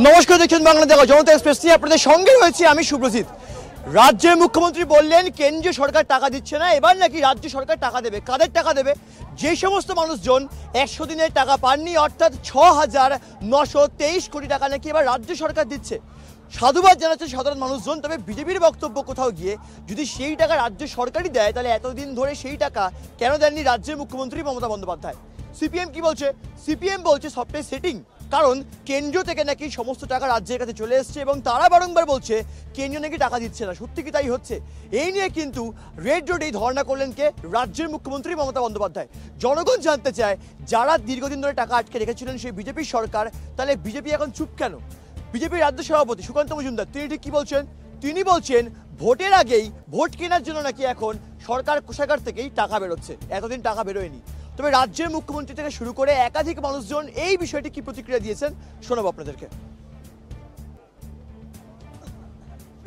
নমস্কার, দেখছেন বাংলা দেখা জনতা এক্সপ্রেস নিয়ে আপনাদের সঙ্গে রয়েছে আমি সুব্রজিৎ। রাজ্যের মুখ্যমন্ত্রী বললেন কেন্দ্রীয় সরকার টাকা দিচ্ছে না, এবার নাকি রাজ্য সরকার টাকা দেবে। কাদের টাকা দেবে? যে সমস্ত মানুষজন 100 দিনের টাকা পাননি, অর্থাৎ 6,923 কোটি টাকা নাকি এবার রাজ্য সরকার দিচ্ছে। সাধুবাদ জানাচ্ছে সাধারণ মানুষজন। তবে বিজেপির বক্তব্য কোথাও গিয়ে যদি সেই টাকা রাজ্য সরকারই দেয়, তাহলে এতদিন ধরে সেই টাকা কেন দেননি রাজ্যের মুখ্যমন্ত্রী মমতা বন্দ্যোপাধ্যায়? সিপিএম কি বলছে? সিপিএম বলছে সবটাই সেটিং, কারণ কেন্দ্র থেকে নাকি সমস্ত টাকা রাজ্যের কাছে চলে এসছে এবং তারা বারংবার বলছে কেন্দ্র নাকি টাকা দিচ্ছে না। সত্যি কি তাই হচ্ছে? এই নিয়ে কিন্তু রেড রোডেই ধর্ণা করলেন কে? রাজ্যের মুখ্যমন্ত্রী মমতা বন্দ্যোপাধ্যায়। জনগণ জানতে চায়, যারা দীর্ঘদিন ধরে টাকা আটকে রেখেছিলেন সেই বিজেপির সরকার, তাহলে বিজেপি এখন চুপ কেন? বিজেপির রাজ্য সভাপতি সুকান্ত মজুমদার তিনি ঠিক কি বলছেন? তিনি বলছেন ভোটের আগেই ভোট কেনার জন্য নাকি এখন সরকার কোষাগার থেকেই টাকা বেরোচ্ছে, এতদিন টাকা বেরোয়নি। তবে রাজ্যের মুখ্যমন্ত্রী থেকে শুরু করে একাধিক মানুষজন এই বিষয়টি কি প্রতিক্রিয়া দিয়েছেন শোনাবো আপনাদেরকে।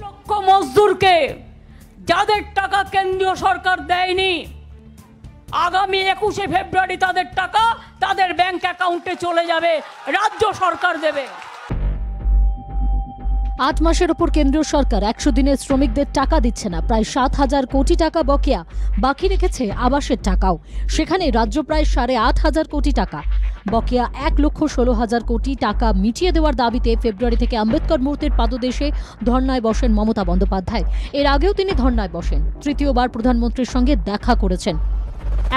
লক্ষ মজদুরকে যাদের টাকা কেন্দ্রীয় সরকার দেয়নি, আগামী 21শে ফেব্রুয়ারি তাদের টাকা তাদের ব্যাংক অ্যাকাউন্টে চলে যাবে, রাজ্য সরকার দেবে। 8 মাসের উপর কেন্দ্রীয় সরকার 100 দিনের শ্রমিকদের টাকা দিচ্ছে না। প্রায় 7,000 কোটি টাকা বকেয়া, বাকি রেখেছে আবাসের টাকাও। সেখানে রাজ্য প্রায় 8,500 কোটি টাকা বকেয়া। 1,16,000 কোটি টাকা মিটিয়ে দেওয়ার দাবিতে ফেব্রুয়ারি থেকে আম্বেদকর মূর্তির পাদদেশে ধর্নায় বসেন মমতা বন্দ্যোপাধ্যায়। এর আগেও তিনি ধর্নায় বসেন, তৃতীয়বার প্রধানমন্ত্রীর সঙ্গে দেখা করেছেন,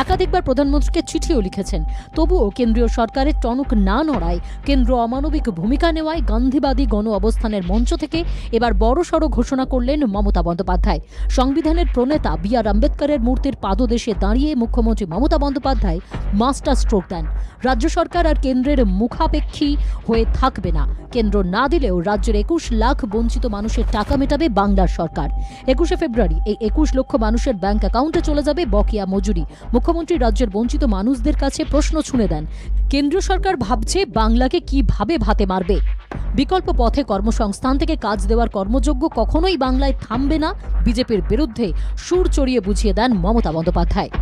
একাধিকবার প্রধানমন্ত্রীকে চিঠিও লিখেছেন। তবুও কেন্দ্রীয় সরকারের টনক না নড়ায়, কেন্দ্র অমানবিক ভূমিকা নেওয়ায় গান্ধীবাদী গণ অবস্থানের মঞ্চ থেকে এবার বড়সড় ঘোষণা করলেন মমতা বন্দ্যোপাধ্যায়। সংবিধানের প্রণেতা বি.আর. আম্বেদকরের মূর্তির পাদদেশে দাঁড়িয়ে মুখ্যমন্ত্রী মমতা বন্দ্যোপাধ্যায় মাস্টার স্ট্রোক দেন। রাজ্য সরকার আর কেন্দ্রের মুখাপেক্ষী হয়ে থাকবে না। কেন্দ্র না দিলেও রাজ্যের 21 লাখ বঞ্চিত মানুষের টাকা মেটাবে বাংলার সরকার। 21শে ফেব্রুয়ারি এই 21 লক্ষ মানুষের ব্যাংক অ্যাকাউন্টে চলে যাবে বকেয়া মজুরি। মুখ্যমন্ত্রী রাজ্যের বঞ্চিত মানুষদের কাছে প্রশ্ন ছুঁড়ে দেন, কেন্দ্রীয় সরকার ভাবছে বাংলাকে কিভাবে ভাতে মারবে। বিকল্প পথে কর্মসংস্থান থেকে কাজ দেওয়ার কর্মযোগ্য কখনোই বাংলায় থামবে না। বিজেপির বিরুদ্ধে সুর চড়িয়ে বুঝিয়ে দেন মমতা বন্দ্যোপাধ্যায়।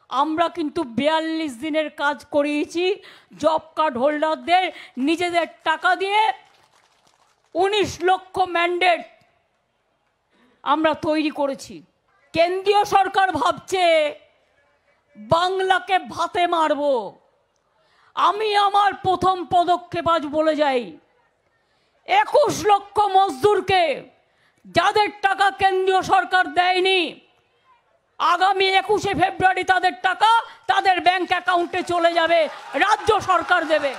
আমরা কিন্তু 42 দিনের কাজ করিয়েছি জব কার্ড হোল্ডারদের নিজেদের টাকা দিয়ে। 19 লক্ষ ম্যান্ডেট আমরা তৈরি করেছি। কেন্দ্রীয় সরকার ভাবছে বাংলাকে ভাতে মারব। আমি আমার প্রথম পদক্ষেপ আজ বলে যাই, 21 লক্ষ মজদুরকে যাদের টাকা কেন্দ্রীয় সরকার দেয়নি, আগামী 21শে ফেব্রুয়ারি তাদের টাকা তাদের ব্যাংক অ্যাকাউন্টে চলে যাবে, রাজ্য সরকার দেবে।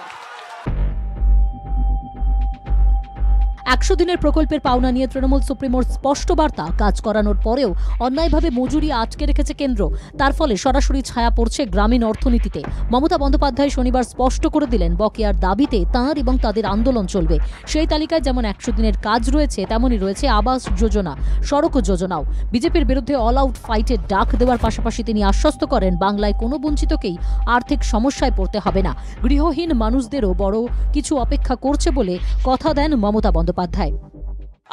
100 দিনের প্রকল্পের পাওনা নিয়ে তৃণমূল সুপ্রিমোর স্পষ্ট বার্তা, কাজ করানোর পরেও অন্যায়ভাবে মজুরি আটকে রেখেছে কেন্দ্র। তার ফলে সরাসরি ছায়া পড়ছে গ্রামীণ অর্থনীতিতে। মমতা বন্দ্যোপাধ্যায় শনিবার স্পষ্ট করে দিলেন বকেয়ার দাবিতে তাঁর এবং তাদের আন্দোলন চলবে। সেই তালিকায় যেমন 100 দিনের কাজ রয়েছে, তেমনই রয়েছে আবাস যোজনা, সড়ক যোজনাও। বিজেপির বিরুদ্ধে অল আউট ফাইটের ডাক দেওয়ার পাশাপাশি তিনি আশ্বস্ত করেন বাংলায় কোনো বঞ্চিতকেই আর্থিক সমস্যায় পড়তে হবে না। গৃহহীন মানুষদেরও বড় কিছু অপেক্ষা করছে বলে কথা দেন মমতা বন্দ্যোপাধ্যায়।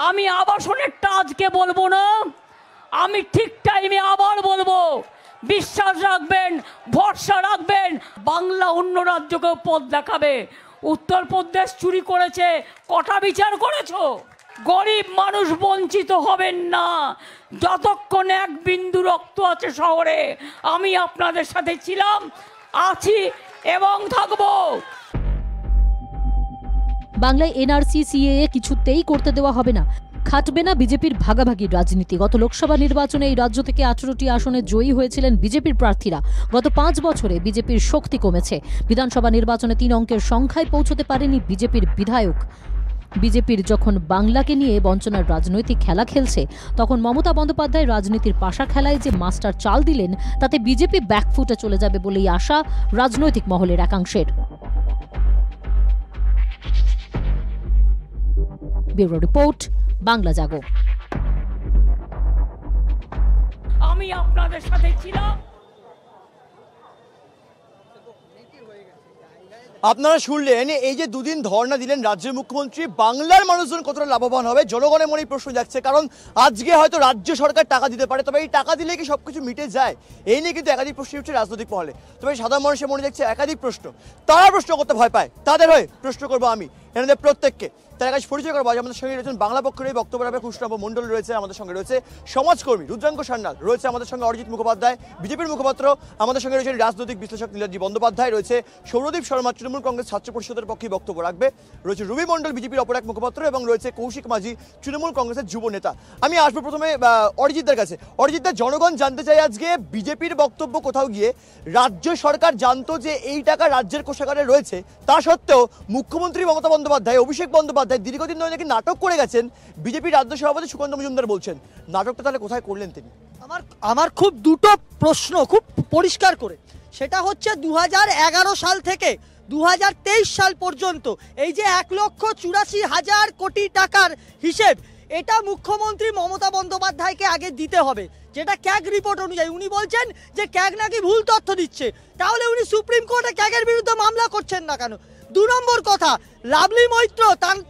আমি আবাসনেরটা আজকে বলবো না, আমি ঠিক টাইমে আবার বলবো। বিশ্বাস রাখবেন, ভরসা রাখবেন, বাংলা অন্য রাজ্যকেও পথ দেখাবে। উত্তরপ্রদেশ চুরি করেছে, কটা বিচার করেছো? গরিব মানুষ বঞ্চিত হবেন না। যতক্ষণ এক বিন্দু রক্ত আছে শহরে, আমি আপনাদের সাথে ছিলাম, আছি এবং থাকবো। বাংলায় এনআরসি সিএএ কিছুতেই করতে দেওয়া হবে না। খাটবে না বিজেপির ভাগাভাগির রাজনীতি। গত লোকসভা নির্বাচনে এই রাজ্য থেকে 18টি আসনে জয়ী হয়েছিলেন বিজেপির প্রার্থীরা। গত 5 বছরে বিজেপির শক্তি কমেছে। বিধানসভা নির্বাচনে 3 অঙ্কের সংখ্যায় পৌঁছতে পারেনি বিজেপির বিধায়ক। বিজেপির যখন বাংলাকে নিয়ে বঞ্চনার রাজনৈতিক খেলা খেলছে, তখন মমতা বন্দ্যোপাধ্যায় রাজনীতির পাশা খেলায় যে মাস্টার চাল দিলেন, তাতে বিজেপি ব্যাকফুটে চলে যাবে বলেই আশা রাজনৈতিক মহলের একাংশের। ব্যুরো রিপোর্ট, বাংলা জাগো। আমি আপনাদের সাথে ছিলাম। আপনারা শুনলেন এই যে দুদিন ধর্ণা দিলেন রাজ্যের মুখ্যমন্ত্রী, বাংলার মানুষজন কতটা লাভবান হবে জনগণের মনেই প্রশ্ন যাচ্ছে। কারণ আজকে হয়তো রাজ্য সরকার টাকা দিতে পারে, তবে এই টাকা দিলে কি সবকিছু মিটে যায়? এই নিয়ে কিন্তু একাধিক প্রশ্ন উঠছে রাজনৈতিক মহলে। তবে সাধারণ মানুষের মনে দেখছে একাধিক প্রশ্ন, তারা প্রশ্ন করতে ভয় পায়, তাদের হয়ে প্রশ্ন করবো আমি এনাদের প্রত্যেককে। তার কাছে পরিচয় করবো। আজ আমাদের সঙ্গে রয়েছেন বাংলা পক্ষের এই বক্তব্য রাখবে খুশনাভ মণ্ডল রয়েছে, আমাদের সঙ্গে রয়েছে সমাজকর্মী রুদ্রাঙ্গ সান্যাল রয়েছে, আমাদের সঙ্গে অরিজিৎ মুখোপাধ্যায় বিজেপির মুখপাত্র, আমাদের সঙ্গে রয়েছেন রাজনৈতিক বিশ্লেষক নীলাদ্রি বন্দ্যোপাধ্যায়, রয়েছে সৌরদীপ শর্মা তৃণমূল কংগ্রেস ছাত্র পরিষদের পক্ষে বক্তব্য রাখবে, রয়েছে রবি মণ্ডল বিজেপির অপর এক মুখপাত্র এবং রয়েছে কৌশিক মাঝি তৃণমূল কংগ্রেসের যুব নেতা। আমি আসবো প্রথমে অরিজিৎদার কাছে। অরিজিৎদা, জনগণ জানতে চাই আজকে বিজেপির বক্তব্য কোথাও গিয়ে রাজ্য সরকার জানতো যে এই টাকা রাজ্যের কোষাগারে রয়েছে, তা সত্ত্বেও মুখ্যমন্ত্রী মমতা বন্দ্যোপাধ্যায় অভিষেক বন্দ্যোপাধ্যায় দীর্ঘদিন ধরে নাকি নাটক করে গেছেন। বিজেপির রাজ্য সভাপতি সুকান্ত মজুমদার বলছেন নাটকটা তাহলে কোথায় করলেন তিনি? আমার খুব দুটো প্রশ্ন খুব পরিষ্কার করে, সেটা হচ্ছে 2011 সাল থেকে 2023 সাল পর্যন্ত এই যে 1,84,000 কোটি টাকার হিসেব, এটা মুখ্যমন্ত্রী মমতা বন্দ্যোপাধ্যায়কে আগে দিতে হবে। যেটা ক্যাগ রিপোর্ট অনুযায়ী উনি বলছেন যে ক্যাগ নাকি ভুল তথ্য দিচ্ছে, তাহলে উনি সুপ্রিম কোর্টে ক্যাগের বিরুদ্ধে মামলা করছেন না কেন? 2 নম্বর কথা, লাভলি মৈত্র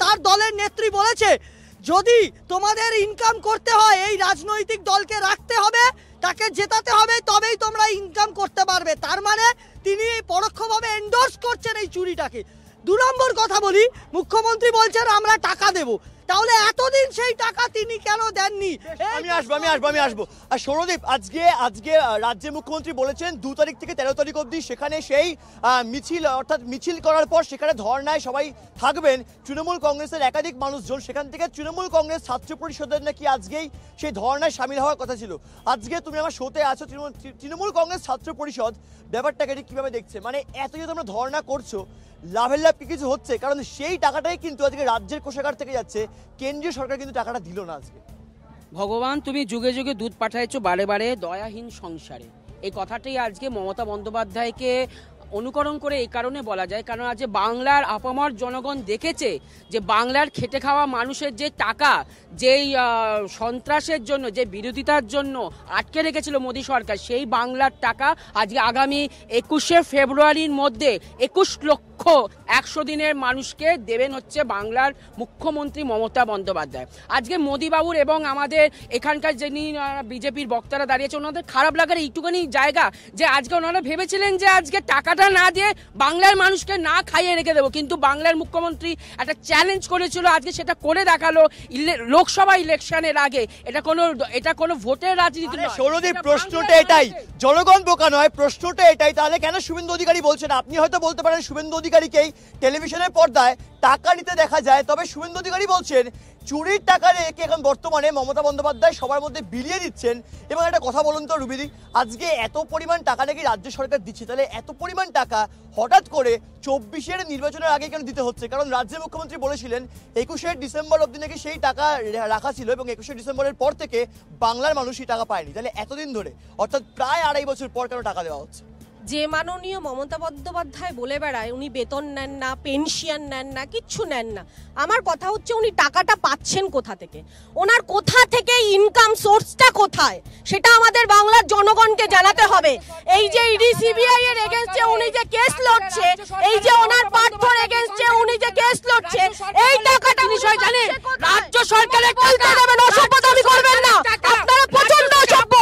তার দলের নেত্রী বলেছে যদি তোমাদের ইনকাম করতে হয় এই রাজনৈতিক দলকে রাখতে হবে, তাকে জেতাতে হবে, তবেই তোমরা ইনকাম করতে পারবে। তার মানে তিনি পরোক্ষভাবে এন্ডোর্স করছেন এই চুরিটাকে। 2 নম্বর কথা বলি, মুখ্যমন্ত্রী বলছেন আমরা টাকা দেব, তাহলে এতদিন সেই টাকা তিনি কেন দেননি? আমি আসবো। আর সৌরদীপ, আজকে রাজ্যের মুখ্যমন্ত্রী বলেছেন 2 তারিখ থেকে 13 তারিখ অবধি সেখানে সেই মিছিল, অর্থাৎ মিছিল করার পর সেখানে ধর্নায় সবাই থাকবেন তৃণমূল কংগ্রেসের একাধিক মানুষজন। সেখান থেকে তৃণমূল কংগ্রেস ছাত্র পরিষদের নাকি আজকেই সেই ধর্নায় সামিল হওয়ার কথা ছিল। আজকে তুমি আমার শোতে আছো, তৃণমূল কংগ্রেস ছাত্র পরিষদ ব্যাপারটাকে কিভাবে দেখছে? মানে এত যে তোমরা ধর্না করছো, লাভের লাভ কি কিছু হচ্ছে? কারণ সেই টাকাটাই কিন্তু আজকে রাজ্যের কোষাগার থেকে যাচ্ছে, কেন্দ্রীয় সরকার কিন্তু টাকাটা দিল না আজকে। ভগবান তুমি যুগে যুগে দুধ পাঠাইছো বারে বারে দয়াহীন সংসারে, এই কথাটাই আজকে মমতা বন্দ্যোপাধ্যায়কে অনুকরণ করে এই কারণে বলা যায়, কারণ আজ বাংলার আপামর জনগণ দেখেছে যে বাংলার খেটে খাওয়া মানুষের যে টাকা, যেই সন্ত্রাসের জন্য, যে বিরোধিতার জন্য আটকে রেখেছিল মোদী সরকার, সেই বাংলার টাকা আজকে আগামী 21শে ফেব্রুয়ারির মধ্যে 21 লক্ষ 100 দিনের মানুষকে দেবেন হচ্ছে বাংলার মুখ্যমন্ত্রী মমতা বন্দ্যোপাধ্যায়। আজকে মোদীবাবুর এবং আমাদের এখানকার যিনি বিজেপির বক্তারা দাঁড়িয়েছে, ওনাদের খারাপ লাগার এইটুকুনি জায়গা যে আজকে ওনারা ভেবেছিলেন যে আজকে টাকাটা না দিয়ে বাংলার মানুষকে না খাইয়ে রেখে দেবো, কিন্তু বাংলার মুখ্যমন্ত্রী একটা চ্যালেঞ্জ করেছিল, আজকে সেটা করে দেখালো লোকসভা ইলেকশনের আগে। এটা কোনো ভোটের রাজনীতি নয়। সৌরদীপ, প্রশ্নটা এটাই, জনগণ বোকা নয়, প্রশ্নটা এটাই। তাহলে কেন শুভেন্দু অধিকারী বলছেন? আপনি হয়তো বলতে পারেন শুভেন্দু অধিকারীকেই টেলিভিশনের পর্দায় টাকা নিতে দেখা যায়, তবে শুভেন্দু অধিকারী বলছেন চুরির টাকা রেখে এখন বর্তমানে মমতা বন্দ্যোপাধ্যায় সবার মধ্যে বিলিয়ে দিচ্ছেন। এবং একটা কথা বলুন তো রুবিদি, আজকে এত পরিমাণ টাকা নাকি রাজ্য সরকার দিচ্ছে, তাহলে এত পরিমাণ টাকা হঠাৎ করে 24-এর নির্বাচনের আগে কেন দিতে হচ্ছে? কারণ রাজ্যের মুখ্যমন্ত্রী বলেছিলেন 21শে ডিসেম্বর অবধি নাকি সেই টাকা রাখা ছিল এবং 21শে ডিসেম্বরের পর থেকে বাংলার মানুষই টাকা পায়নি। তাহলে এতদিন ধরে, অর্থাৎ প্রায় 2.5 বছর পর কেন টাকা দেওয়া হচ্ছে? যে মাননীয় মমতা বন্দ্যোপাধ্যায় বলে বেড়ায় উনি বেতন নেন না, পেনশন নেন না, কিচ্ছু নেন না। আমার কথা হচ্ছে উনি টাকাটা পাচ্ছেন কোথা থেকে, ওনার কোথা থেকে ইনকাম সোর্সটা কোথায়, সেটা আমাদের বাংলার জনগণকে জানাতে হবে। এই যে ইডি সিবিআই এর এগেইনস্টে উনি যে কেস লড়ছে, এই যে ওনার পার্থর এগেইনস্টে উনি যে কেস লড়ছে, এই টাকাটা বিষয় জানেন রাজ্য সরকারে বলতে দেবেন, অসভ্যতামি করবেন না। আপনারা প্রচন্ড অসভ্য,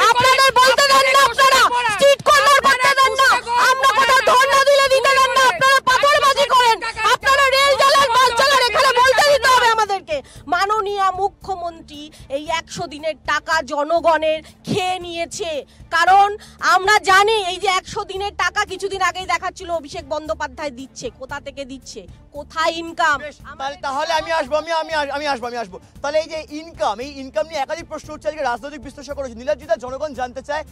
আপনাদের বলতে দেন না, আপনারা স্ট্রিট কর্নার করতে দেন না, আমরা কোথাও ধর্ণা দিলে দিতে দেন না, আপনারা পাথরবাজি করেন, আপনারা রেল চালান, বাস চালান, এখানে বলতে দিতে হবে আমাদেরকে। মাননীয় মুখ্যমন্ত্রী এই 100 দিনের টাকা জনগণের খেয়ে নিয়েছে। কারণ আমরা জানি এই যে 100 দিনের টাকা কিছুদিন আগেই দেখাচ্ছিল অভিষেক বন্দ্যোপাধ্যায় দিচ্ছে, কোথা থেকে দিচ্ছে, কোথায় ইনকাম। তাহলে আমি আসবো। তাহলে এই যে ইনকাম, এই ইনকাম নিয়ে একাধিক প্রশ্ন উঠছে, আজকে রাজনৈতিক বিশ্লেষক করেছে নীলাদ্রিদা। জনগণ জানতে চায়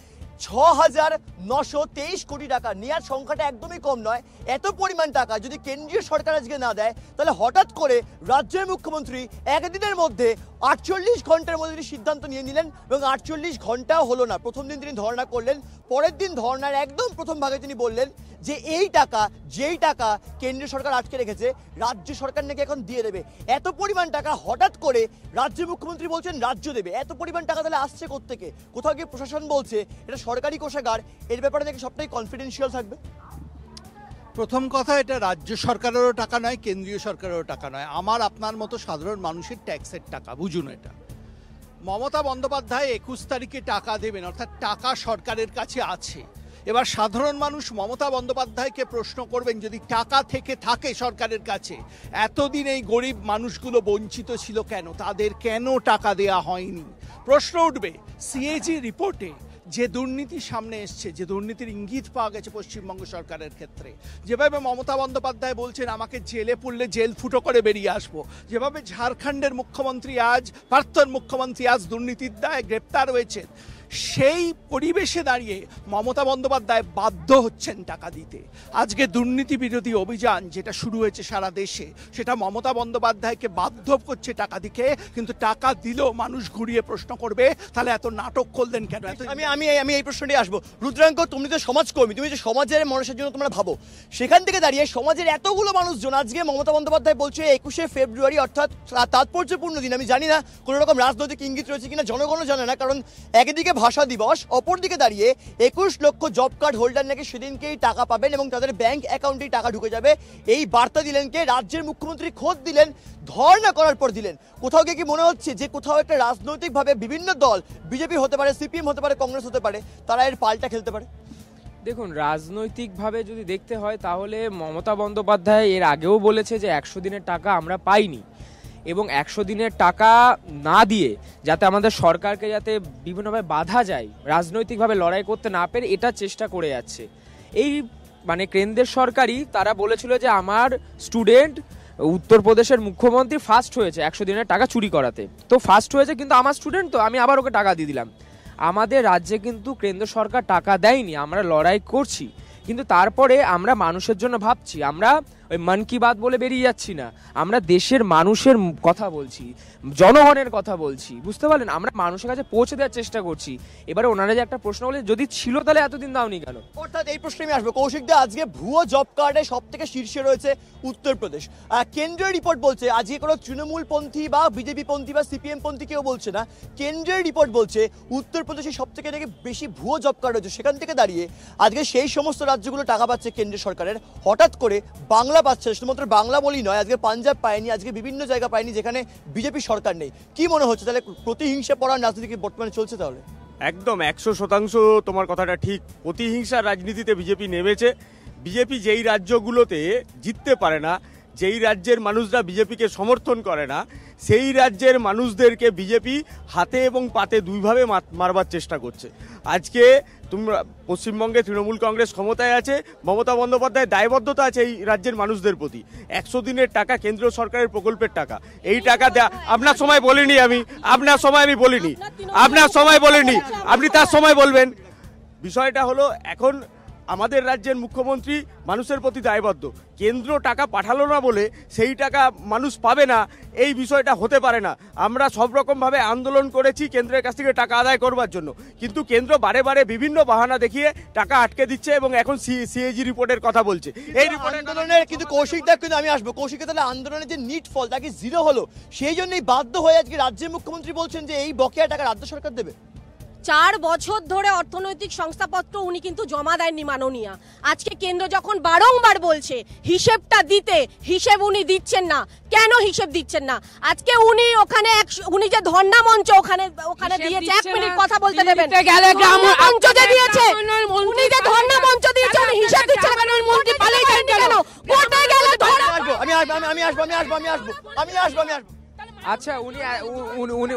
6,923 কোটি টাকা, নেওয়ার সংখ্যাটা একদমই কম নয়। এত পরিমাণ টাকা যদি কেন্দ্রীয় সরকার আজকে না দেয়, তাহলে হঠাৎ করে রাজ্যের মুখ্যমন্ত্রী একদিনের মধ্যে 48 ঘন্টার মধ্যে তিনি সিদ্ধান্ত নিয়ে নিলেন এবং 48 ঘন্টাও হলো না। প্রথম দিন তিনি ধর্ণা করলেন, পরের দিন ধর্ণার একদম প্রথম ভাগে তিনি বললেন যে এই টাকা, যেই টাকা কেন্দ্রীয় সরকার আটকে রেখেছে, রাজ্য সরকার নাকি এখন দিয়ে দেবে। এত পরিমাণ টাকা হঠাৎ করে রাজ্যের মুখ্যমন্ত্রী বলছেন রাজ্য দেবে। এত পরিমাণ টাকা তাহলে আসছে কোত্থেকে? কোথাও গিয়ে প্রশাসন বলছে এটা সরকারি কোষাগার, এর ব্যাপারে নাকি সবটাই কনফিডেন্সিয়াল থাকবে। প্রথম কথা, এটা রাজ্য সরকারেরও টাকা নয়, কেন্দ্রীয় সরকারেরও টাকা নয়, আমার আপনার মতো সাধারণ মানুষের ট্যাক্সের টাকা। বুঝুন, এটা মমতা বন্দ্যোপাধ্যায় 21 তারিখে টাকা দেবেন, অর্থাৎ টাকা সরকারের কাছে আছে। এবার সাধারণ মানুষ মমতা বন্দ্যোপাধ্যায়কে প্রশ্ন করবেন, যদি টাকা থেকে থাকে সরকারের কাছে, এতদিন এই গরিব মানুষগুলো বঞ্চিত ছিল কেন, তাদের কেন টাকা দেয়া হয়নি? প্রশ্ন উঠবে। সিএজি রিপোর্টে যে দুর্নীতি সামনে এসছে, যে দুর্নীতির ইঙ্গিত পাওয়া গেছে পশ্চিমবঙ্গ সরকারের ক্ষেত্রে, যেভাবে মমতা বন্দ্যোপাধ্যায় বলছেন আমাকে জেলে পুরলে জেল ফুটো করে বেরিয়ে আসবো, যেভাবে ঝাড়খণ্ডের মুখ্যমন্ত্রী আজ, প্রাক্তন মুখ্যমন্ত্রী আজ দুর্নীতির দায়ে গ্রেপ্তার হয়েছেন, সেই পরিবেশে দাঁড়িয়ে মমতা বন্দ্যোপাধ্যায় বাধ্য হচ্ছেন টাকা দিতে। আজকে দুর্নীতি বিরোধী অভিযান যেটা শুরু হয়েছে সারা দেশে, সেটা মমতা বন্দ্যোপাধ্যায়কে বাধ্য করছে টাকা দিকে। কিন্তু টাকা দিলেও মানুষ ঘুরিয়ে প্রশ্ন করবে, তাহলে এত নাটক করলেন কেন? আমি এই প্রশ্নটি আসবো। রুদ্রাঙ্ক, তুমি তো সমাজকর্মী, তুমি যে সমাজের মানুষের জন্য তোমরা ভাবো, সেখান থেকে দাঁড়িয়ে সমাজের এতগুলো মানুষজন আজকে মমতা বন্দ্যোপাধ্যায় বলছে 21শে ফেব্রুয়ারি অর্থাৎ তাৎপর্যপূর্ণ দিন। আমি জানি না কোনো রকম রাজনৈতিক ইঙ্গিত রয়েছে কিনা, জনগণও জানে না, কারণ একদিকে ভাষা দিবস, অপরদিকে দাঁড়িয়ে 21 লক্ষ জব কার্ড হোল্ডার নাকি সেদিনকেই টাকা পাবেন এবং তাদের ব্যাংক অ্যাকাউন্টেই টাকা ঢুকে যাবে। এই বার্তা দিলেন কে? রাজ্যের মুখ্যমন্ত্রী খোদ দিলেন, ধর্ণা করার পর দিলেন। কোথাও গিয়ে কি মনে হচ্ছে যে কোথাও একটা রাজনৈতিকভাবে বিভিন্ন দল, বিজেপি হতে পারে, সিপিএম হতে পারে, কংগ্রেস হতে পারে, তারা এর পাল্টা খেলতে পারে? দেখুন, রাজনৈতিকভাবে যদি দেখতে হয় তাহলে মমতা বন্দ্যোপাধ্যায় এর আগেও বলেছে যে 100 দিনের টাকা আমরা পাইনি, এবং 100 দিনের টাকা না দিয়ে যাতে আমাদের সরকারকে যাতে বিভিন্নভাবে বাধা যায়, রাজনৈতিকভাবে লড়াই করতে না পেরে, এটা চেষ্টা করে যাচ্ছে। এই কেন্দ্রের সরকারই তারা বলেছিল যে আমার স্টুডেন্ট উত্তরপ্রদেশের মুখ্যমন্ত্রী ফার্স্ট হয়েছে 100 দিনের টাকা চুরি করাতে, তো ফার্স্ট হয়েছে, কিন্তু আমার স্টুডেন্ট, তো আমি আবার ওকে টাকা দিয়ে দিলাম। আমাদের রাজ্যে কিন্তু কেন্দ্র সরকার টাকা দেয়নি, আমরা লড়াই করছি, কিন্তু তারপরে আমরা মানুষের জন্য ভাবছি। আমরা ওই মন কি বাত বলে বেরিয়ে যাচ্ছি না, আমরা দেশের মানুষের কথা বলছি, জনগণের কথা বলছি, বুঝতে পারলেন? আমরা মানুষের কাছে পৌঁছে দেওয়ার চেষ্টা করছি। এবারে ওনারা যে একটা প্রশ্ন বলে, যদি ছিল তাহলে এতদিন দাওনি কেন? অর্থাৎ এই প্রশ্নে আমি আসবো। কৌশিক দা, আজকে ভুয়ো জব কার্ডে সব থেকে শীর্ষে রয়েছে উত্তরপ্রদেশ। কেন্দ্রের রিপোর্ট বলছে, আজকে কোনো তৃণমূলপন্থী বা বিজেপি পন্থী বা সিপিএম পন্থী কেউ বলছে না, কেন্দ্রের রিপোর্ট বলছে উত্তরপ্রদেশে সব থেকে নাকি বেশি ভুয়ো জব কার্ড রয়েছে। সেখান থেকে দাঁড়িয়ে আজকে সেই সমস্ত রাজ্যগুলো টাকা পাচ্ছে কেন্দ্রীয় সরকারের, হঠাৎ করে বাংলা পাচ্ছে। শুধুমাত্র বাংলা বলেই নয়, আজকে পাঞ্জাব পায়নি, আজকে বিভিন্ন জায়গা পায়নি যেখানে বিজেপি সরকার নেই। কি মনে হচ্ছে তাহলে প্রতিহিংসা পড়ার রাজনীতি কি বর্তমানে চলছে? তাহলে একদম 100% তোমার কথাটা ঠিক। প্রতিহিংসার রাজনীতিতে বিজেপি নেমেছে। বিজেপি যেই রাজ্যগুলোতে জিততে পারে না, যেই রাজ্যের মানুষরা বিজেপিকে সমর্থন করে না, সেই রাজ্যের মানুষদেরকে বিজেপি হাতে এবং পাতে দুইভাবে মারবার চেষ্টা করছে। আজকে তোমরা পশ্চিমবঙ্গে তৃণমূল কংগ্রেস ক্ষমতায় আছে, মমতা বন্দ্যোপাধ্যায় দায়বদ্ধতা আছে এই রাজ্যের মানুষদের প্রতি। 100 দিনের টাকা কেন্দ্র সরকারের প্রকল্পের টাকা, এই টাকা দেয়া আপনার সময় বলিনি, আপনার সময় বলিনি, আপনি তার সময় বলবেন। বিষয়টা হলো, এখন আমাদের রাজ্যের মুখ্যমন্ত্রী মানুষের প্রতি দায়বদ্ধ। কেন্দ্র টাকা পাঠালো না বলে সেই টাকা মানুষ পাবে না, এই বিষয়টা হতে পারে না। আমরা সব রকমভাবে আন্দোলন করেছি কেন্দ্রের কাছ থেকে টাকা আদায় করবার জন্য, কিন্তু কেন্দ্র বারে বারে বিভিন্ন বাহানা দেখিয়ে টাকা আটকে দিচ্ছে এবং এখন সিএজি রিপোর্টের কথা বলছে। এই আন্দোলনের কিন্তু কৌশিক দা, কিন্তু আমি আসবো কৌশিক, তাহলে আন্দোলনের যে নিট ফল তাকে জিরো হলো, সেই জন্যই বাধ্য হয়ে আজকে রাজ্যের মুখ্যমন্ত্রী বলছেন যে এই বকেয়া টাকা রাজ্য সরকার দেবে। 4 বছর ধরে অর্থনৈতিক সংস্থাপত্র উনি কিন্তু জমা দেননি মাননীয়া। আজকে কেন্দ্র যখন বারংবার বলছে হিসেবটা দিতে, হিসেব উনি দিচ্ছেন না। কেন হিসেব দিচ্ছেন না? আজকে উনি ওখানে উনি যে ধর্ণা মঞ্চ ওখানে দিয়েছে, 1 মিনিট কথা বলতে দেবেন, মঞ্চ যে দিয়েছে, উনি যে ধর্ণা মঞ্চ দিয়েছে, উনি হিসেব দিচ্ছেন কেন? মন্ত্রী পালিয়ে গেলেন কেন? কোর্টে গেলে আমি আসবো। আচ্ছা,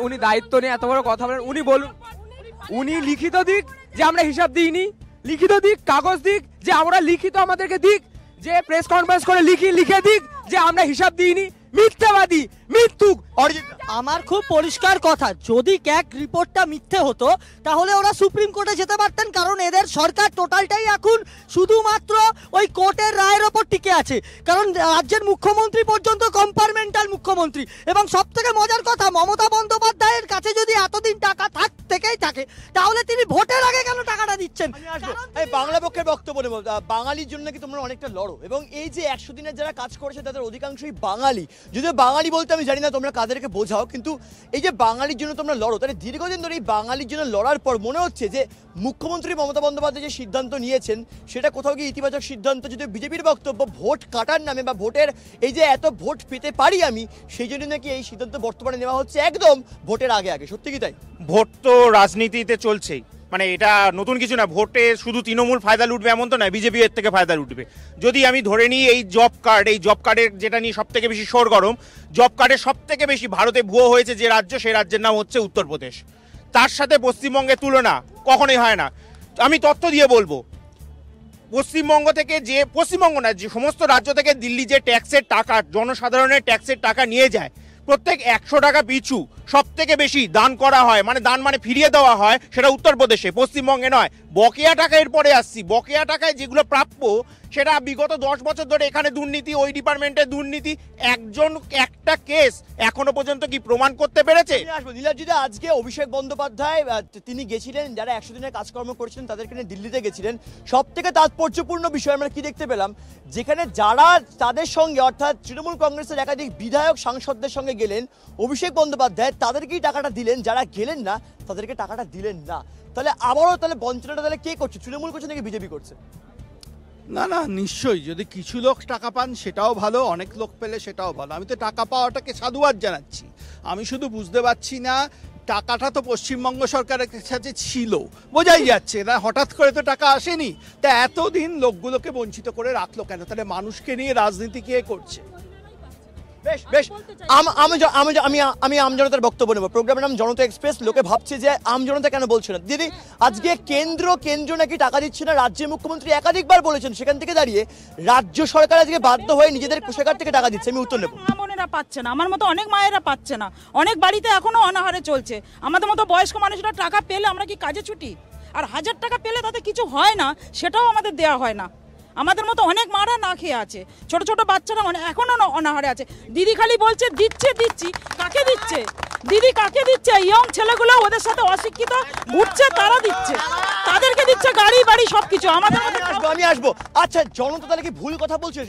উনি দায়িত্ব নিয়ে এত বড় কথা বলেন, উনি বলুন, উনি লিখিত দিক যে আমরা হিসাব দিইনি, লিখিত দিক, কাগজ দিক যে আমরা লিখিত, আমাদেরকে দিক, যে প্রেস কনফারেন্স করে লিখে দিক যে আমরা হিসাব দিইনি। মিথ্যাবাদী, মিথ্যুক। আমার খুব পরিষ্কার কথা, যদি ক্যাক রিপোর্টটা মিথ্যে হতো তাহলে ওরা সুপ্রিম কোর্টে যেতে পারতেন, কারণ এদের সরকার টোটালটাই এখন শুধুমাত্র ওই কোর্টের রায়ের ওপর টিকে আছে। কারণ রাজ্যের মুখ্যমন্ত্রী পর্যন্ত কম্পার্টমেন্টাল মুখ্যমন্ত্রী, এবং সব থেকে মজার কথা, মমতা বন্দ্যোপাধ্যায়ের কাছে যদি এতদিন টাকা থেকেই থাকে তাহলে তিনি ভোটের আগে কেন টাকাটা দিচ্ছেন? বাংলা পক্ষের বক্তব্য নেব। বাঙালির জন্য কি তোমরা অনেকটা লড়ো, এবং এই যে 100 দিনের যারা কাজ করেছে তাদের অধিকাংশই বাঙালি। যদিও বাঙালি বলতে আমি জানি না তোমরা তাদেরকে বোঝাও, কিন্তু এই যে বাঙালির জন্য তোমরা লড়ো, তাহলে দীর্ঘদিন ধরে এই বাঙালির জন্য লড়ার পর মনে হচ্ছে যে মুখ্যমন্ত্রী মমতা বন্দ্যোপাধ্যায় যে সিদ্ধান্ত নিয়েছেন সেটা কোথাও গিয়ে ইতিবাচক সিদ্ধান্ত। যদি বিজেপির বক্তব্য ভোট কাটার নামে বা ভোটের এই যে এত ভোট পেতে পারি আমি, সেই জন্য নাকি এই সিদ্ধান্ত বর্তমানে নেওয়া হচ্ছে একদম ভোটের আগে আগে, সত্যি কি তাই? ভোট তো রাজনীতিতে চলছেই, মানে এটা নতুন কিছু না। ভোটে শুধু তৃণমূল ফায়দা লুটবে এমন তো নয়, বিজেপি এর থেকে ফায়দা লুটবে। যদি আমি ধরে নিই এই জব কার্ডের যেটা নিয়ে সব থেকে বেশি সরগরম, জব কার্ডের সব থেকে বেশি ভারতে ভুয়ো হয়েছে যে রাজ্য, সেই রাজ্যের নাম হচ্ছে উত্তরপ্রদেশ। তার সাথে পশ্চিমবঙ্গের তুলনা কখনোই হয় না। আমি তথ্য দিয়ে বলবো, পশ্চিমবঙ্গ থেকে যে পশ্চিমবঙ্গ না, যে সমস্ত রাজ্য থেকে দিল্লি যে ট্যাক্সের টাকা, জনসাধারণের ট্যাক্সের টাকা নিয়ে যায়, প্রত্যেক 100 টাকা পিছু সব থেকে বেশি দান করা হয়, মানে ফিরিয়ে দেওয়া হয়, সেটা উত্তরপ্রদেশে, পশ্চিমবঙ্গে নয়। বকেয়া টাকা এরপরে আসছি, বকেয়া টাকায় যেগুলো প্রাপ্য সেটা বিগত 10 বছর ধরে এখানে দুর্নীতি, ওই ডিপার্টমেন্টে দুর্নীতি, একটা কেস এখনো পর্যন্ত কি প্রমাণ করতে পেরেছে? নীলাদ্রিদা, আজকে অভিষেক বন্দ্যোপাধ্যায় তিনি গেছিলেন, যারা 100 দিনের কাজকর্ম করেছিলেন তাদেরকে নিয়ে দিল্লিতে গেছিলেন। সব থেকে তাৎপর্যপূর্ণ বিষয় আমরা কি দেখতে পেলাম, যেখানে যারা তাদের সঙ্গে অর্থাৎ তৃণমূল কংগ্রেসের একাধিক বিধায়ক সাংসদদের সঙ্গে গেলেন অভিষেক বন্দ্যোপাধ্যায়, তাদেরকেই টাকাটা দিলেন, যারা গেলেন না তাদেরকে টাকাটা দিলেন না। তাহলে আবারও তাহলে বঞ্চনাটা তাহলে কে করছে, তৃণমূল করছে নাকি বিজেপি করছে? না না, নিশ্চয়ই যদি কিছু লোক টাকা পান সেটাও ভালো, অনেক লোক পেলে সেটাও ভালো। আমি তো টাকা পাওয়াটাকে সাধুবাদ জানাচ্ছি। আমি শুধু বুঝতে পারছি না, টাকাটা তো পশ্চিমবঙ্গ সরকারের কাছে ছিল, বোঝাই যাচ্ছে না, হঠাৎ করে তো টাকা আসেনি। তা এতদিন লোকগুলোকে বঞ্চিত করে রাখলো কেন? তাহলে মানুষকে নিয়ে রাজনীতি কে করছে? বেশ বেশ, আমি আমজনতার বক্তব্য নেব। প্রোগ্রামের নাম জনতা এক্সপ্রেস। লোকে ভাবছে যে আমজনতা কেন বলছে না। দিদি, আজকে কেন্দ্র নাকি টাকা দিচ্ছে না, রাজ্যের মুখ্যমন্ত্রী একাধিকবার বলেছেন, সেখান থেকে দাঁড়িয়ে রাজ্য সরকার আজকে বাধ্য হয়ে নিজেদের কোষাগার থেকে টাকা দিচ্ছে। আমি উত্তর নেব। মা বোনেরা পাচ্ছে না, আমার মতো অনেক মায়েরা পাচ্ছে না, অনেক বাড়িতে এখনো অনাহারে চলছে। আমাদের মতো বয়স্ক মানুষরা টাকা পেলে আমরা কি কাজে ছুটি? আর 1000 টাকা পেলে তাতে কিছু হয় না, সেটাও আমাদের দেওয়া হয় না। আমাদের মতো অনেক মারা না খেয়ে আছে, ছোট ছোট বাচ্চারা এখনো অনাহারে আছে। দিদি খালি বলছে দিচ্ছি, কাকে দিচ্ছে দিদি, কাকে দিচ্ছে? ইয়ং ছেলেগুলো ওদের সাথে অশিক্ষিত ঘুরছে, তারা দিচ্ছে, তাদেরকে দিচ্ছে গাড়ি বাড়ি সবকিছু। আমাদের আমি আসবো। আচ্ছা, জনতা তাহলে কি ভুল কথা বলছে?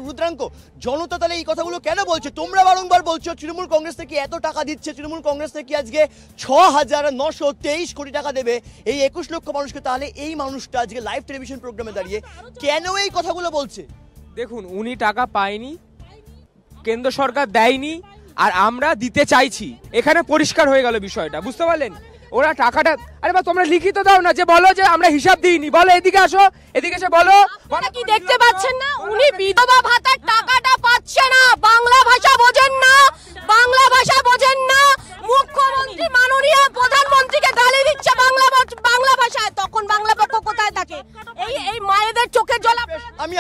রুদ্রাঙ্ক, জনতা তাহলে এই কথাগুলো কেন বলছে? তোমরা বারংবার বলছো তৃণমূল কংগ্রেস থেকে এত টাকা দিচ্ছে, তৃণমূল কংগ্রেস থেকে আজকে 6,923 কোটি টাকা দেবে এই 21 লক্ষ মানুষকে। তাহলে এই মানুষটা আজকে লাইভ টেলিভিশন প্রোগ্রামে দাঁড়িয়ে কেন এই কথাগুলো বলছে? দেখুন, উনি টাকা পায়নি, কেন্দ্র সরকার দেয়নি, আর আমরা দিতে চাইছি। এখানে পরিষ্কার হয়ে গেল বিষয়টা, বুঝতে পারলেন? ওরা টাকাটা, আরে বা তোমরা লিখিত দাও না, যে বলো যে আমরা হিসাব দিইনি, বলো এদিকে আসো, এদিকে এসে বলো। কি দেখতে পাচ্ছেন না, উনি বিধবা ভাতার টাকাটা পাচ্ছে না। বাংলা ভাষা বোঝেন না, বাংলা ভাষা বোঝেন না। মুখ্যমন্ত্রী মাননীয় প্রধানমন্ত্রীকে গালি দিচ্ছে বাংলা ভাষায়, তখন বাংলা পক্ষ কোথায় থাকে? এই মায়েদের চোখে জল। আমি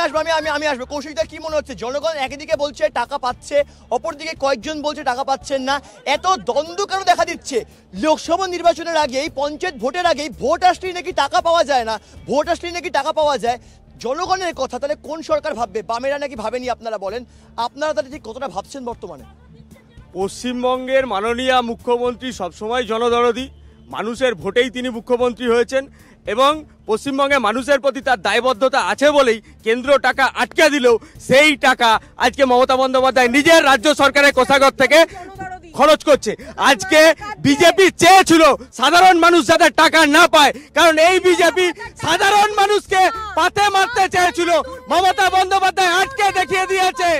আসবো। কৌশিকদা, কি মনে হচ্ছে? জনগণ একদিকে বলছে টাকা পাচ্ছে, অপরদিকে কয়েকজন বলছে টাকা পাচ্ছেন না, এত দ্বন্দ্ব কেন দেখা দিচ্ছে? লোকসভা নির্বাচনের আগেই, পঞ্চায়েত ভোটের আগেই ভোট আসলেই নাকি টাকা পাওয়া যায় না, ভোট আসলেই নাকি টাকা পাওয়া যায়। জনগণের কথা তাহলে কোন সরকার ভাববে? বামেরা নাকি ভাবেনি? আপনারা বলেন, আপনারা তাহলে ঠিক কতটা ভাবছেন বর্তমানে? পশ্চিমবঙ্গের মাননীয় মুখ্যমন্ত্রী সবসময় জনদরদি, মানুষের ভোটেই তিনি মুখ্যমন্ত্রী হয়েছেন, এবং পশ্চিমবঙ্গের মানুষের প্রতি তার দায়বদ্ধতা আছে বলেই কেন্দ্র টাকা আটকে দিলেও সেই টাকা আজকে মমতা বন্দ্যোপাধ্যায় নিজের রাজ্য সরকারের কোষাগার থেকে খরচ করছে। আজকে বিজেপি চেয়েছিল সাধারণ মানুষ যাতে টাকা না পায়, কারণ এই বিজেপি সাধারণ মানুষকে পাতে মারতে চেয়েছিল। মমতা বন্দ্যোপাধ্যায় আটকে দেখিয়ে দিয়েছে,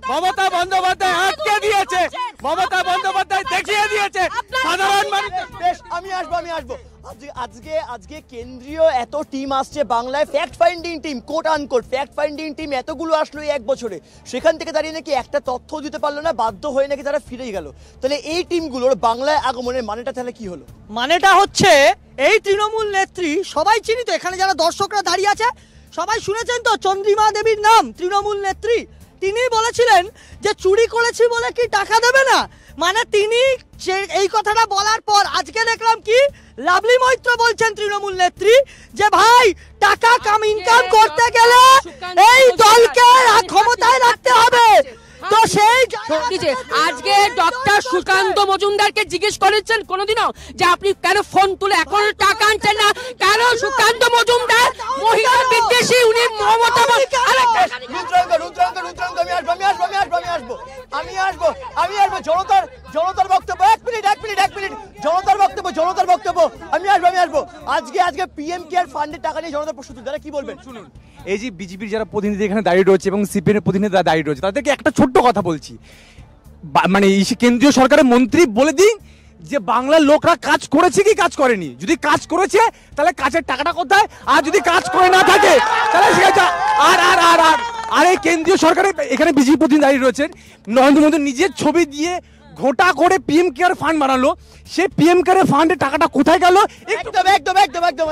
মমতা বন্দ্যোপাধ্যায় আটকে দিয়েছে, মমতা বন্দ্যোপাধ্যায় দেখিয়ে দিয়েছে সাধারণ মানুষ। বেশ, আমি আসবো। আজকে কেন্দ্রীয় এত টিম আসছে বাংলায়, fact finding team, coat unquote fact finding team এতগুলো আসলো এই 1 বছরে, সেখান থেকে দাঁড়িয়ে নাকি একটা তথ্য দিতে পারলো না, বাধ্য হয়ে নাকি তারা ফিরে গেল। তাহলে এই টিমগুলোর বাংলায় আগমনের মানেটা তাহলে কি হলো? মানেটা হচ্ছে এই তৃণমূল নেত্রী, সবাই চিনি তো, এখানে যারা দর্শকরা দাঁড়িয়ে আছে সবাই শুনেছেন তো চন্দ্রিমা দেবীর নাম, তৃণমূল নেত্রী। তিনি বলেছিলেন যে চুরি করেছি বলে কি টাকা দেবে না, মানে তিনি এই কথাটা বলার পর আজকে দেখলাম কি লাভলি মৈত্র বলছেন তৃণমূল নেত্রী যে ভাই টাকা ইনকাম করতে গেলে এই দলকে ক্ষমতায় রাখতে হবে। তো সেই আজকে ডক্টর সুকান্ত মজুমদারকে জিজ্ঞেস করেছেন কোনোদিনও যে আপনি কেন ফোন তুলে এখন টাকা আনছেন না? কেন সুকান্ত মজুমদার মহিলা বিদ্বেষী, উনি মমতা রুদ্রাঙ্ক, আমি আসবো। জনতার জনতার বক্তব্য, এক মিনিট জনতার বক্তব্য আমি আসবো আজকে পিএম কেয়ার ফান্ডের টাকা নিয়ে জনতার প্রশ্ন তুলছে, কি বলবেন? শুনুন, এই যে বিজেপির যারা প্রতিনিধি এখানে দাঁড়িয়ে রয়েছে এবং সিপিএম এর প্রতিনিধি দাঁড়িয়ে রয়েছে, তাদেরকে একটা ছোট্ট কথা বলছি, মানে কেন্দ্রীয় সরকারের মন্ত্রী বলে দিন যে বাংলার লোকরা কাজ করেছে কি কাজ করেনি। যদি কাজ করেছে তাহলে কাজের টাকাটা কোথায়, আর যদি কাজ করে না থাকে তাহলে আর এই কেন্দ্রীয় সরকারের এখানে বিজেপি প্রতিনিধি দাঁড়িয়ে রয়েছেন, নরেন্দ্র মোদী নিজের ছবি দিয়ে ঘোটা করে পিএম কেয়ার ফান্ড বানালো, সেই পিএম কেয়ার ফান্ডের টাকাটা কোথায় গেল? একদম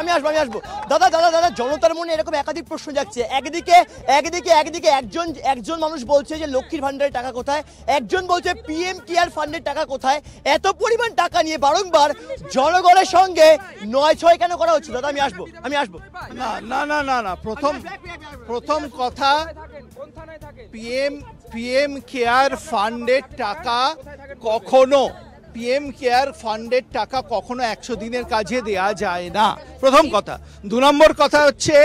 আমি আসবো দাদা জনতার মনে এরকম একাধিক প্রশ্ন যাচ্ছে। একদিকে একজন মানুষ বলছে যে লক্ষ্মীর ভান্ডারের টাকা কোথায়, একজন বলছে পিএম কেয়ার ফান্ডের টাকা কোথায়। এত পরিমাণ টাকা নিয়ে বারংবার জনগণের সঙ্গে ৯-৬ কেন করা হচ্ছে? দাদা আমি আসবো না প্রথম কথা, পিএম কেয়ার ফান্ডের টাকা কখনো 100 দিনের কাজে দেয়া যায় না, প্রথম কথা। ২ নম্বর কথা হচ্ছে,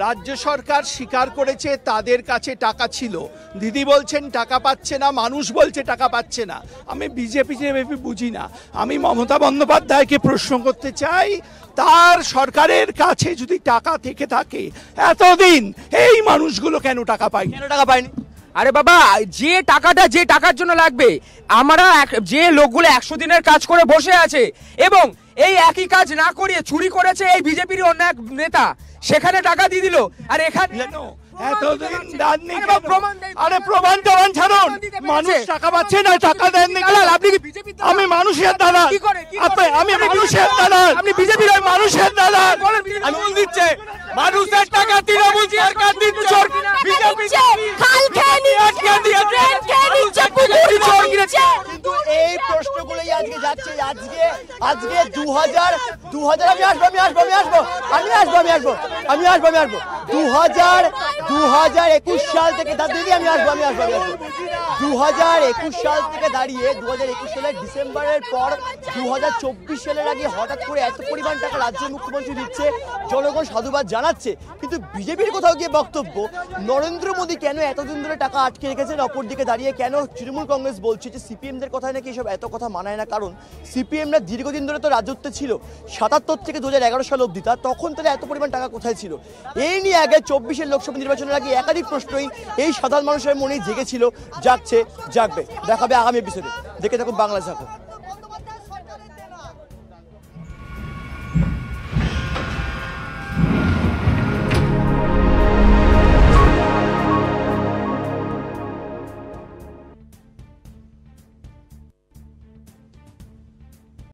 রাজ্য সরকার স্বীকার করেছে তাদের কাছে টাকা ছিল। দিদি বলছেন টাকা পাচ্ছে না, মানুষ বলছে টাকা পাচ্ছে না। আমি বিজেপি বুঝি না। আমি মমতা বন্দ্যোপাধ্যায়কে প্রশ্ন করতে চাই, তার সরকারের কাছে যদি টাকা থেকে থাকে এতদিন এই মানুষগুলো কেন টাকা পায়নি? আরে বাবা, যে টাকার জন্য লাগবে, আমরা যে লোকগুলো 100 দিনের কাজ করে বসে আছে এবং এই একই কাজ না করিয়ে চুরি করেছে এই বিজেপির অন্য এক নেতা, সেখানে টাকা দিয়ে দিল। আর এখানে প্রমাণ ছাড়ুন, মানুষ টাকা পাচ্ছে না, টাকা দেননি। আপনি কি বিজেপি? আমি মানুষের দাদা, আমি মানুষের দাদা, আপনি বিজেপির মানুষের দাদা। আমি দিচ্ছে মানুষের টাকা তৃণমূল সরকার দিচ্ছে, কিন্তু এই প্রশ্নগুলোই আজকে যাচ্ছে। আজকে 2000 2021 সাল থেকে দিদি আমি আসবো 2021 সাল থেকে দাঁড়িয়ে 2021 সালের ডিসেম্বরের পর 2024 সালের আগে হঠাৎ করে এত পরিমাণ টাকা রাজ্যের মুখ্যমন্ত্রী দিচ্ছে, জনগণ সাধুবাদ জানাচ্ছে। কিন্তু বিজেপির কোথাও গিয়ে বক্তব্য, নরেন্দ্র মোদী কেন এতদিন ধরে টাকা আটকে রেখেছেন? অপরদিকে দাঁড়িয়ে কেন তৃণমূল কংগ্রেস বলছে যে সিপিএমদের কথায় নাকি এসব এত কথা মানায় না, কারণ সিপিএমরা দীর্ঘদিন ধরে তো রাজত্বে ছিল 77 থেকে 2011 সাল অবধি, তখন তাহলে এত পরিমাণ টাকা কোথায় ছিল? এই নিয়ে আগে 24-এর লোকসভা নির্বাচনের আগে একাধিক প্রশ্নই এই সাধারণ মানুষের মনেই জেগেছিল, জাগবে। দেখাবে আগামী এপিসোডে। দেখে থাকুন বাংলা ঝাঁকো।